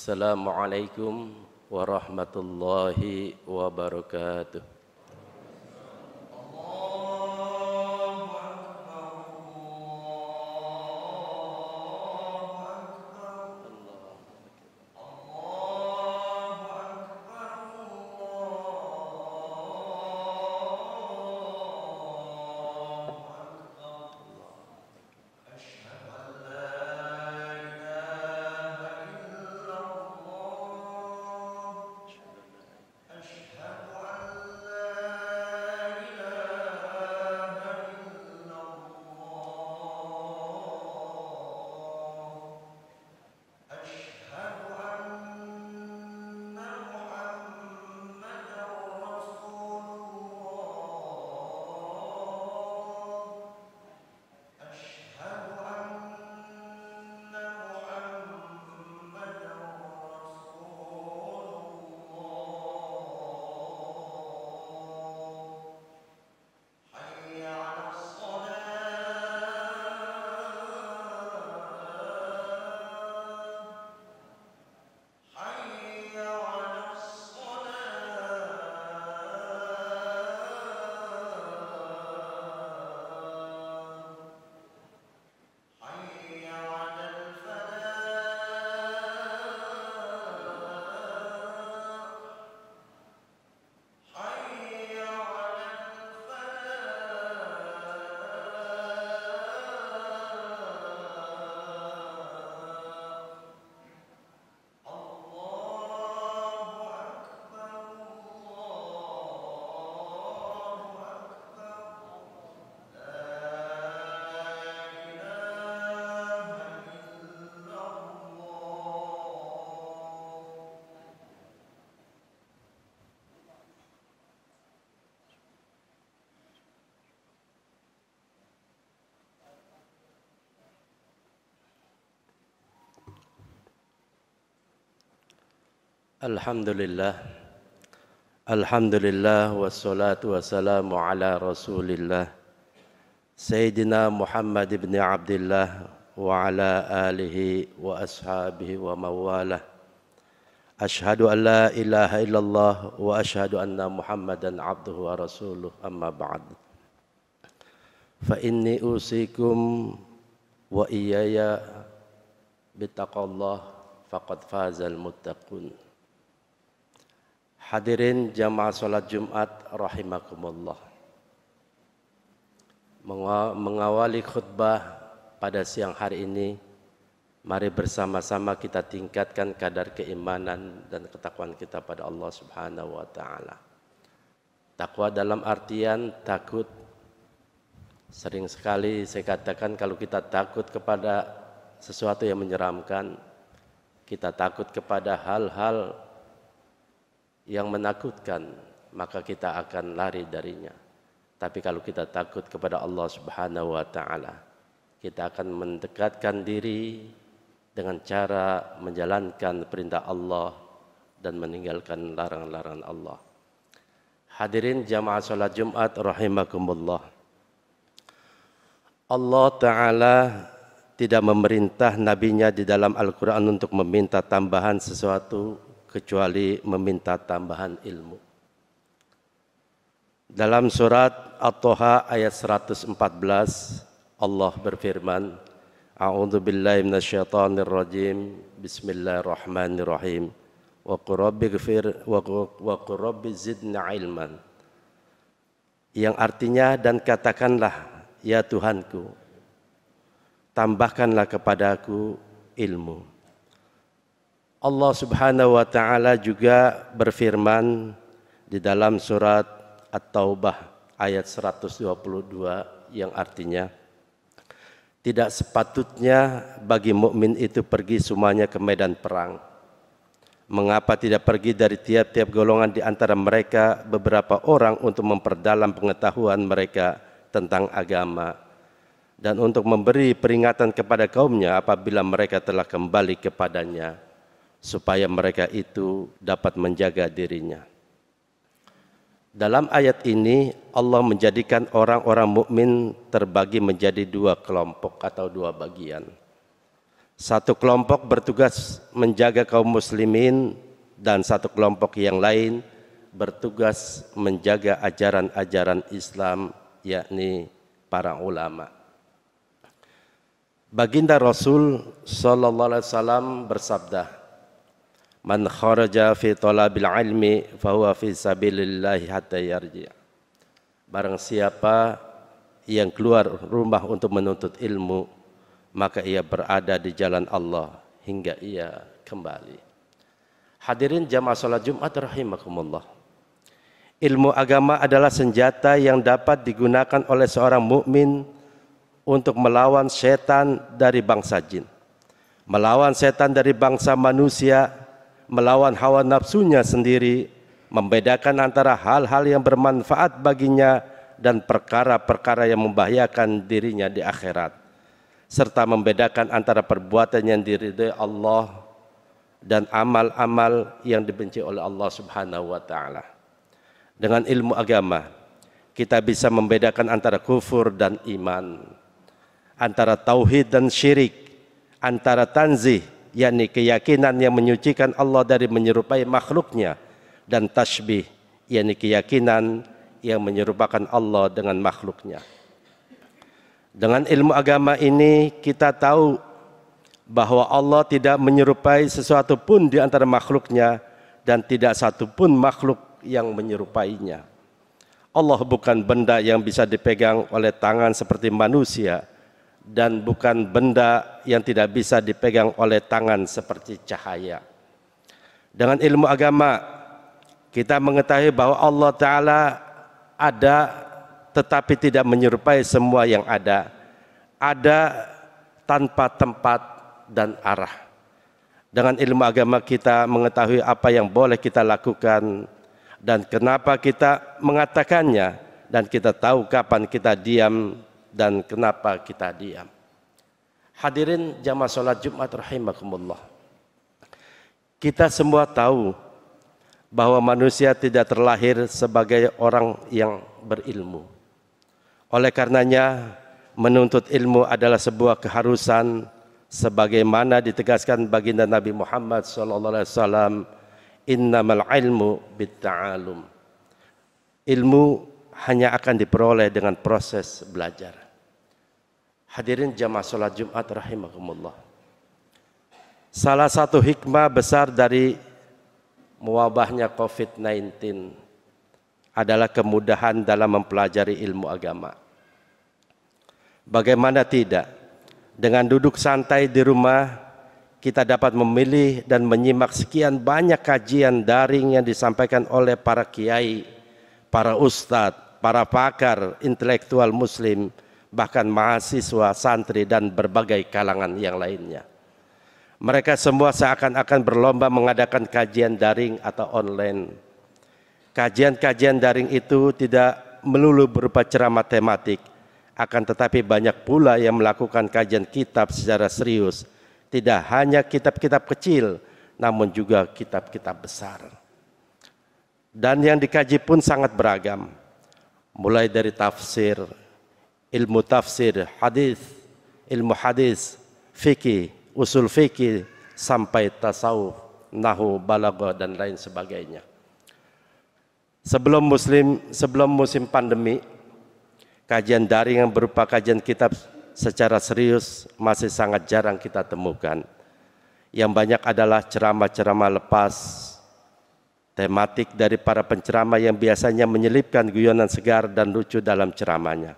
Assalamualaikum warahmatullahi wabarakatuh. Alhamdulillah wassalatu wassalamu ala Rasulillah Sayyidina Muhammad ibn Abdullah wa ala alihi wa ashabihi wa mawalah. Ashhadu an la ilaha illallah wa ashhadu anna Muhammadan abduhu wa rasuluh, amma ba'd. Fa inni usikum wa iyaya bittaqallah faqad fazal muttaqun. Hadirin jamaah salat Jumat rahimakumullah. Mengawali khutbah pada siang hari ini, mari bersama-sama kita tingkatkan kadar keimanan dan ketakwaan kita pada Allah Subhanahu wa taala. Takwa dalam artian takut. Sering sekali saya katakan kalau kita takut kepada sesuatu yang menyeramkan, kita takut kepada hal-hal yang menakutkan, maka kita akan lari darinya. Tapi kalau kita takut kepada Allah Subhanahu wa taala, kita akan mendekatkan diri dengan cara menjalankan perintah Allah dan meninggalkan larangan-larangan Allah. Hadirin jamaah salat Jumat rahimakumullah. Allah taala tidak memerintah nabinya di dalam Al-Qur'an untuk meminta tambahan sesuatu kecuali meminta tambahan ilmu. Dalam surat At-Taha ayat 114 Allah berfirman, A'udzu billahi minasyaitonir rajim. Bismillahirrahmanirrahim. Wa qur rabbighfir wa qur rabbi zidni ilman. Yang artinya, dan katakanlah, ya Tuhanku, tambahkanlah kepadaku ilmu. Allah Subhanahu wa taala juga berfirman di dalam surat At-Taubah ayat 122 yang artinya, tidak sepatutnya bagi mukmin itu pergi semuanya ke medan perang. Mengapa tidak pergi dari tiap-tiap golongan di antara mereka beberapa orang untuk memperdalam pengetahuan mereka tentang agama dan untuk memberi peringatan kepada kaumnya apabila mereka telah kembali kepadanya, supaya mereka itu dapat menjaga dirinya. Dalam ayat ini Allah menjadikan orang-orang mukmin terbagi menjadi dua kelompok atau dua bagian. Satu kelompok bertugas menjaga kaum muslimin dan satu kelompok yang lain bertugas menjaga ajaran-ajaran Islam, yakni para ulama. Baginda Rasul sallallahu alaihi wasallam bersabda, "Man kharaja fi talabil ilmi fahuwa fi sabilillah hatta yarji'." Barang siapa yang keluar rumah untuk menuntut ilmu, maka ia berada di jalan Allah hingga ia kembali. Hadirin jamaah salat Jumat rahimakumullah. Ilmu agama adalah senjata yang dapat digunakan oleh seorang mukmin untuk melawan setan dari bangsa jin, melawan setan dari bangsa manusia, melawan hawa nafsunya sendiri, membedakan antara hal-hal yang bermanfaat baginya dan perkara-perkara yang membahayakan dirinya di akhirat, serta membedakan antara perbuatan yang diridhai Allah dan amal-amal yang dibenci oleh Allah Subhanahu wa taala. Dengan ilmu agama, kita bisa membedakan antara kufur dan iman, antara tauhid dan syirik, antara tanzih, yakni keyakinan yang menyucikan Allah dari menyerupai makhluknya, dan tasbih, yakni keyakinan yang menyerupakan Allah dengan makhluknya. Dengan ilmu agama ini kita tahu bahwa Allah tidak menyerupai sesuatu pun di antara makhluknya dan tidak satu pun makhluk yang menyerupainya. Allah bukan benda yang bisa dipegang oleh tangan seperti manusia dan bukan benda yang tidak bisa dipegang oleh tangan seperti cahaya. Dengan ilmu agama kita mengetahui bahwa Allah Ta'ala ada tetapi tidak menyerupai semua yang ada tanpa tempat dan arah. Dengan ilmu agama kita mengetahui apa yang boleh kita lakukan dan kenapa kita mengatakannya, dan kita tahu kapan kita diam dan kenapa kita diam. Hadirin jamaah salat Jumat rahimakumullah. Kita semua tahu bahwa manusia tidak terlahir sebagai orang yang berilmu. Oleh karenanya, menuntut ilmu adalah sebuah keharusan sebagaimana ditegaskan baginda Nabi Muhammad SAW, innamal ilmu bitta'alum. Ilmu hanya akan diperoleh dengan proses belajar. Hadirin jamaah salat Jumat rahimakumullah. Salah satu hikmah besar dari mewabahnya COVID-19 adalah kemudahan dalam mempelajari ilmu agama. Bagaimana tidak, dengan duduk santai di rumah, kita dapat memilih dan menyimak sekian banyak kajian daring yang disampaikan oleh para kiai, para ustadz, para pakar, intelektual muslim, bahkan mahasiswa, santri, dan berbagai kalangan yang lainnya. Mereka semua seakan-akan berlomba mengadakan kajian daring atau online. Kajian-kajian daring itu tidak melulu berupa ceramah tematik, akan tetapi banyak pula yang melakukan kajian kitab secara serius. Tidak hanya kitab-kitab kecil, namun juga kitab-kitab besar. Dan yang dikaji pun sangat beragam. Mulai dari tafsir, ilmu tafsir, hadis, ilmu hadis, fikih, usul fikih, sampai tasawuf, nahwu, balaghah, dan lain sebagainya. Sebelum musim pandemi, kajian daring yang berupa kajian kitab secara serius masih sangat jarang kita temukan. Yang banyak adalah ceramah-ceramah lepas tematik dari para penceramah yang biasanya menyelipkan guyonan segar dan lucu dalam ceramahnya.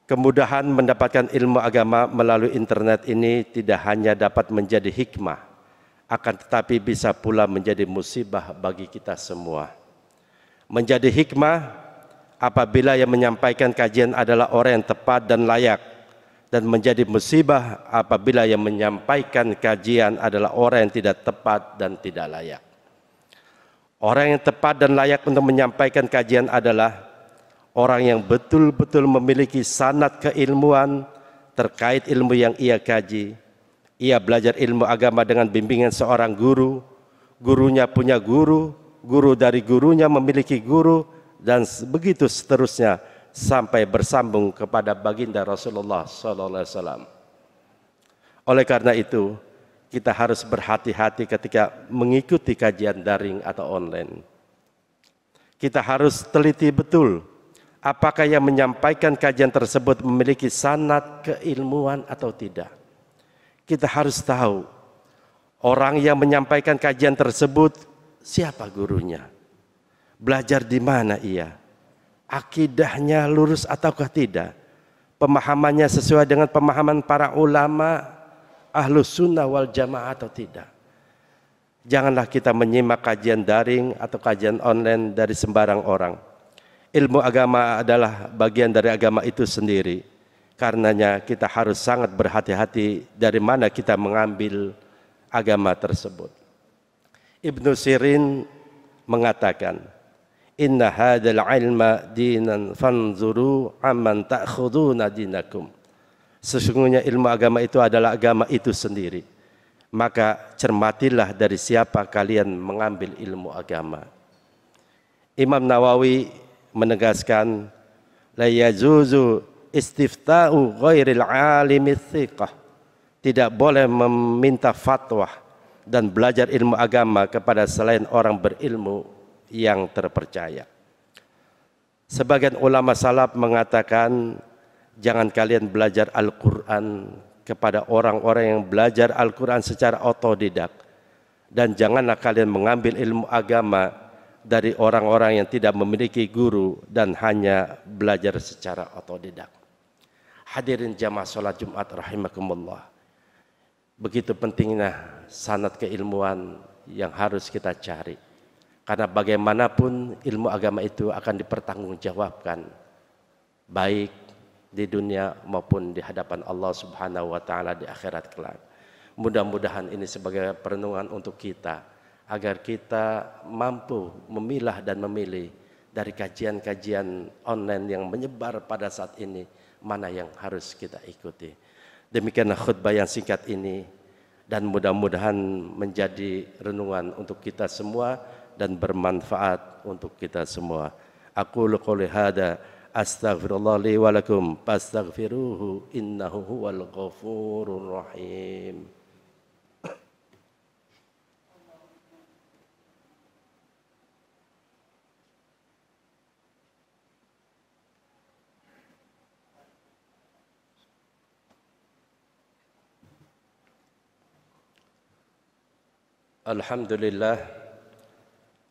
Kemudahan mendapatkan ilmu agama melalui internet ini tidak hanya dapat menjadi hikmah, akan tetapi bisa pula menjadi musibah bagi kita semua. Menjadi hikmah apabila yang menyampaikan kajian adalah orang yang tepat dan layak, dan menjadi musibah apabila yang menyampaikan kajian adalah orang yang tidak tepat dan tidak layak. Orang yang tepat dan layak untuk menyampaikan kajian adalah orang yang betul-betul memiliki sanad keilmuan terkait ilmu yang ia kaji. Ia belajar ilmu agama dengan bimbingan seorang guru, gurunya punya guru, guru dari gurunya memiliki guru, dan begitu seterusnya sampai bersambung kepada baginda Rasulullah SAW. Oleh karena itu, kita harus berhati-hati ketika mengikuti kajian daring atau online. Kita harus teliti betul apakah yang menyampaikan kajian tersebut memiliki sanad keilmuan atau tidak. Kita harus tahu orang yang menyampaikan kajian tersebut siapa gurunya, belajar di mana ia, akidahnya lurus ataukah tidak, pemahamannya sesuai dengan pemahaman para ulama Ahlus Sunnah wal Jamaah atau tidak. Janganlah kita menyimak kajian daring atau kajian online dari sembarang orang. Ilmu agama adalah bagian dari agama itu sendiri. Karenanya kita harus sangat berhati-hati dari mana kita mengambil agama tersebut. Ibnu Sirin mengatakan, "Inna hadzal ilma dinan fanzuru amman ta'khuduna dinakum." Sesungguhnya ilmu agama itu adalah agama itu sendiri. Maka cermatilah dari siapa kalian mengambil ilmu agama. Imam Nawawi menegaskan, la yajuzu istifta'u ghairil alimi thiqah. Tidak boleh meminta fatwa dan belajar ilmu agama kepada selain orang berilmu yang terpercaya. Sebagian ulama salaf mengatakan, jangan kalian belajar Al-Quran kepada orang-orang yang belajar Al-Quran secara otodidak. Dan janganlah kalian mengambil ilmu agama dari orang-orang yang tidak memiliki guru dan hanya belajar secara otodidak. Hadirin jamaah sholat Jumat rahimakumullah. Begitu pentingnya sanad keilmuan yang harus kita cari. Karena bagaimanapun ilmu agama itu akan dipertanggungjawabkan. Baik di dunia maupun di hadapan Allah Subhanahu wa taala di akhirat kelak. Mudah-mudahan ini sebagai perenungan untuk kita agar kita mampu memilah dan memilih dari kajian-kajian online yang menyebar pada saat ini mana yang harus kita ikuti. Demikianlah khutbah yang singkat ini dan mudah-mudahan menjadi renungan untuk kita semua dan bermanfaat untuk kita semua. Aqulu qouli hada astaghfirullah li wa lakum fastaghfiruhu innahu huwal ghafurur rahim. Alhamdulillah,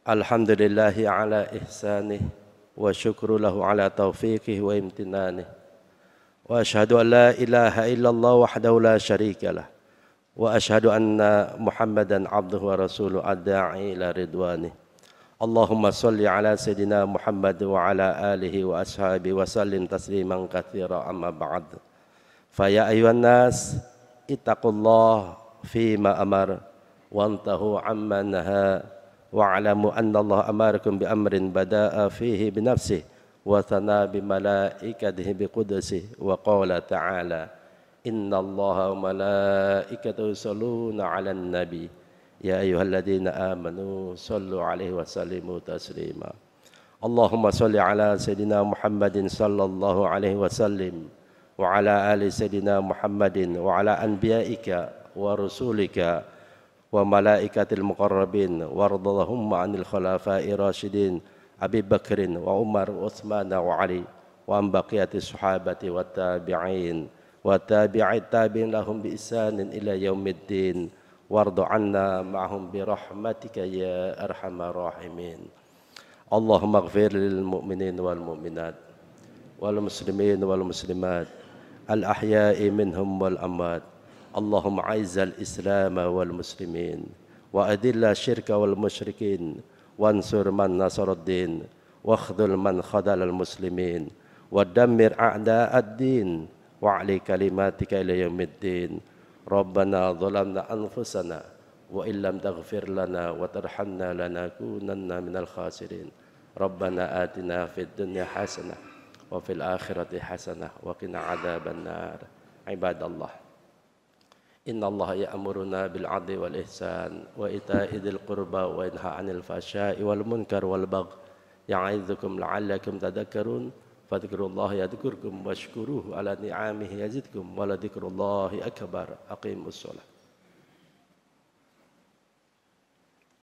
alhamdulillahi ala ihsanih wa syukru lahu ala taufiqih wa imtinanih wa ashhadu an la ilaha illallah wahdahu la syarikalah wa ashhadu anna Muhammadan abduhu wa rasuluhu ad-da'i ila ridwanih. Allahumma salli ala sayyidina Muhammad wa ala alihi wa ashabihi wa sallim tasliman katsira amma ba'd. Fa ya ayyuhan nas ittaqullah fima amar وانتهوا عما نهى واعلموا أن الله أمركم بأمر بدأ فيه بنفسه وثنى بملائكته بقدسه وقال تعالى إن الله وملائكته يصلون على النبي يا أيها الذين آمنوا صلوا عليه وسلموا تسليما اللهم صل على سيدنا محمد صلى الله عليه وسلم وعلى آل سيدنا محمد وعلى أنبيائك ورسولك وملائكة المقربين وارض اللهم عن الخلفاء الراشدين أبي بكر وعمر وعثمان وعلي وعن بقية الصحابة والتابعين وتابع التابعين لهم بإحسان إلى يوم الدين وارض عنا معهم برحمتك يا أرحم الراحمين اللهم اغفر للمؤمنين والمؤمنات والمسلمين والمسلمات الأحياء منهم والأموات اللهم أعز الإسلام والمسلمين وأذل الشرك والمشركين وانصر من نصر الدين واخذل من خذل المسلمين ودمر أعداء الدين وأعلي كلماتك إلى يوم الدين ربنا ظلمنا أنفسنا وإن لم تغفر لنا وترحمنا لنكونن من الخاسرين ربنا آتنا في الدنيا حسنة وفي الآخرة حسنة وقنا عذاب النار عباد الله إن الله يأمرنا بالعدل والإحسان وإيتاء ذي القربى وينهى عن الفحشاء والمنكر والبغي يعظكم لعلكم تذكرون fadhkurullaha yadhkurkum washkuruhu ala ni'amihi yazidkum wa la dzikrullahi akbar. Aqimus shalah.